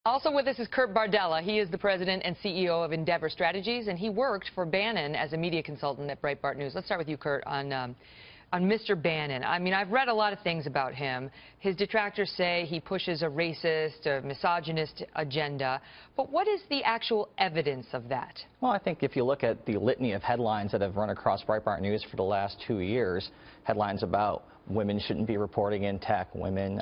Also with us is Kurt Bardella. He is the president and CEO of Endeavor Strategies, and he worked for Bannon as a media consultant at Breitbart News. Let's start with you, Kurt, on Mr. Bannon. I mean, I've read a lot of things about him. His detractors say he pushes a racist, a misogynist agenda. But what is the actual evidence of that? Well, I think if you look at the litany of headlines that have run across Breitbart News for the last 2 years, headlines about women shouldn't be reporting in tech, women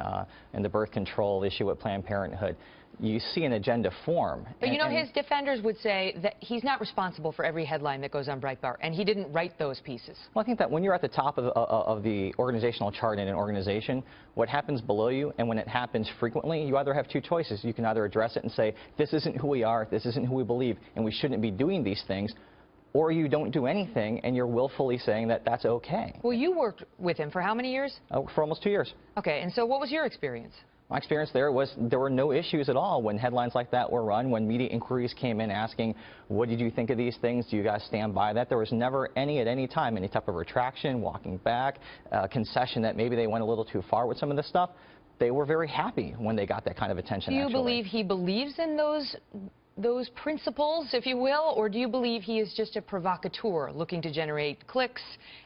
and the birth control issue at Planned Parenthood, you see an agenda form. But you know, his defenders would say that he's not responsible for every headline that goes on Breitbart, and he didn't write those pieces. Well, I think that when you're at the top of the organizational chart in an organization, what happens below you, and when it happens frequently, you either have two choices. You can either address it and say, this isn't who we are, this isn't who we believe, and we shouldn't be doing these things, or you don't do anything and you're willfully saying that that's okay. Well, you worked with him for how many years? For almost 2 years. Okay, and so what was your experience? My experience there was there were no issues at all when headlines like that were run, when media inquiries came in asking, what did you think of these things? Do you guys stand by that? There was never at any time, any type of retraction, walking back, concession that maybe they went a little too far with some of this stuff. They were very happy when they got that kind of attention. Do you believe he believes in those principles, if you will, or do you believe he is just a provocateur looking to generate clicks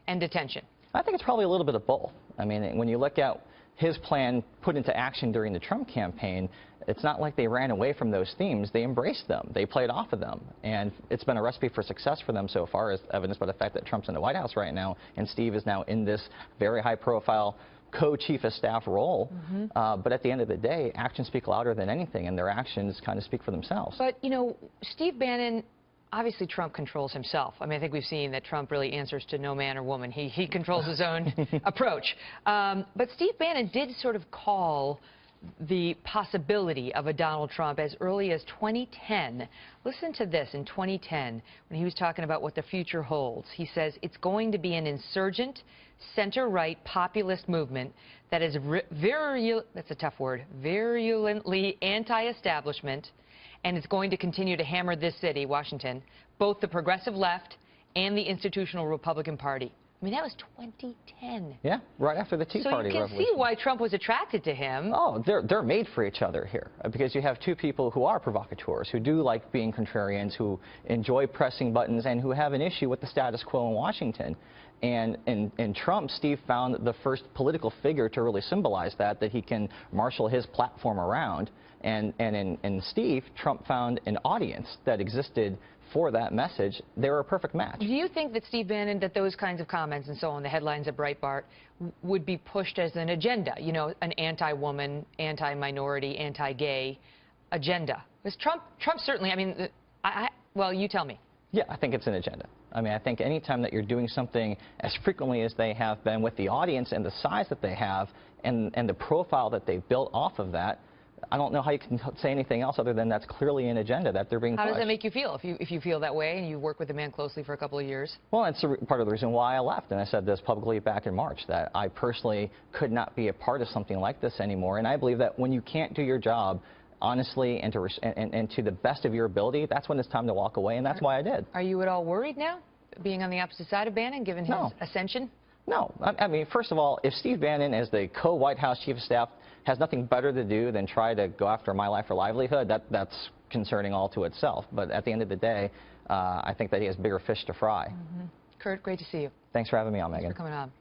and attention? I think it's probably a little bit of both. I mean, when you look at his plan put into action during the Trump campaign, it's not like they ran away from those themes. They embraced them. They played off of them. And it's been a recipe for success for them so far, as evidenced by the fact that Trump's in the White House right now, and Steve is now in this very high-profile co-chief of staff role. But at the end of the day, actions speak louder than anything, and their actions kind of speak for themselves. But, you know, Steve Bannon, obviously Trump controls himself. I mean, I think we've seen that Trump really answers to no man or woman. He controls his own approach. But Steve Bannon did sort of call the possibility of a Donald Trump as early as 2010. Listen to this in 2010 when he was talking about what the future holds. He says it's going to be an insurgent, center-right populist movement that is that's a tough word, virulently anti-establishment, and it's going to continue to hammer this city, Washington, both the progressive left and the institutional Republican Party. I mean, that was 2010. Yeah, right after the Tea Party revolution. So you can see why Trump was attracted to him. Oh, they're made for each other here, because you have two people who are provocateurs, who do like being contrarians, who enjoy pressing buttons, and who have an issue with the status quo in Washington. And in Trump, Steve found the first political figure to really symbolize that he can marshal his platform around. And in Steve, Trump found an audience that existed for that message. They were a perfect match. Do you think that Steve Bannon, that those kinds of comments and so on, the headlines at Breitbart, would be pushed as an agenda, you know, an anti-woman, anti-minority, anti-gay agenda? Because Trump certainly, I mean, well, you tell me. Yeah, I think it's an agenda. I mean, I think any time that you're doing something as frequently as they have been with the audience and the size that they have and the profile that they've built off of that, I don't know how you can say anything else other than that's clearly an agenda that they're being pushed. How does that make you feel if you feel that way and you work with the man closely for a couple of years? Well, it's part of the reason why I left, and I said this publicly back in March, that I personally could not be a part of something like this anymore. And I believe that when you can't do your job honestly and to the best of your ability, that's when it's time to walk away, and that's why I did. Are you at all worried now, being on the opposite side of Bannon, given his ascension? No. I mean, first of all, if Steve Bannon, as the co-White House chief of staff, has nothing better to do than try to go after my life or livelihood, that's concerning all to itself. But at the end of the day, I think that he has bigger fish to fry. Kurt, great to see you. Thanks for having me on, Megan. Thanks for coming on.